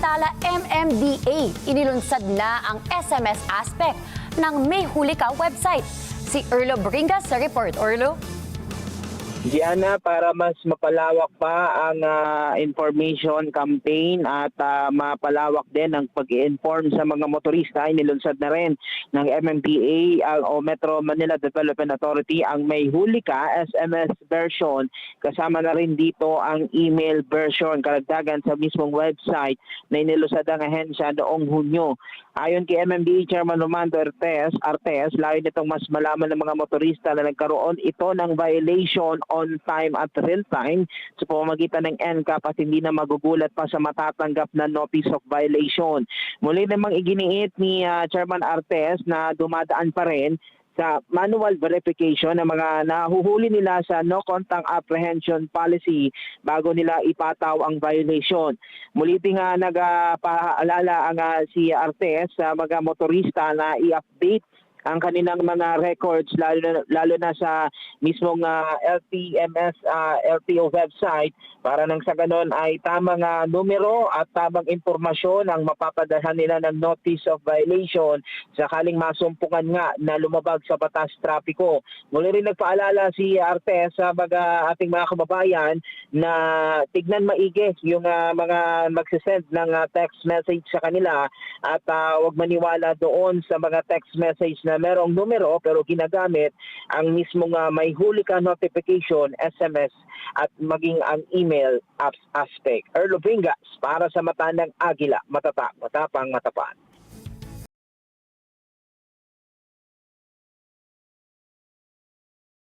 Samantala, MMDA, inilunsad na ang SMS aspect ng May Huli Ka website. Si Erlo Bringas sa report. Erlo? Diana, para mas mapalawak pa ang information campaign at mapalawak din ang pag-i-inform sa mga motorista, ay nilunsad na rin ng MMDA o Metro Manila Development Authority ang May Huli Ka SMS version. Kasama na rin dito ang email version, karagdagan sa mismong website na inilunsad ang ahensya noong Hunyo. Ayon kay MMDA Chairman Romando Artes, layo nitong mas malaman ng mga motorista na nagkaroon ito ng violation on time at real time sa pamamagitan ng NCAP at hindi na magugulat pa sa matatanggap na notice of violation. Muli namang iginiit ni Chairman Artes na dumadaan pa rin sa manual verification ng mga nahuhuli nila sa no contact apprehension policy bago nila ipataw ang violation. Muli din nga nagpaalala ang si Artes sa mga motorista na i-update ang kanilang mga records lalo na sa mismong LTMS LTO website para nang sa ganon ay tamang numero at tamang impormasyon ang mapapadalhan nila ng notice of violation sakaling masumpungan nga na lumabag sa batas trapiko. Muli rin nagpaalala si Artes sa ating mga kababayan na tignan maigi yung mga magsisend ng text message sa kanila at huwag maniwala doon sa mga text message na merong numero pero ginagamit ang mismong May Huli Ka notification, SMS at maging ang email aspect. Erlo Bringas para sa Mata ng Agila, matapang matapan.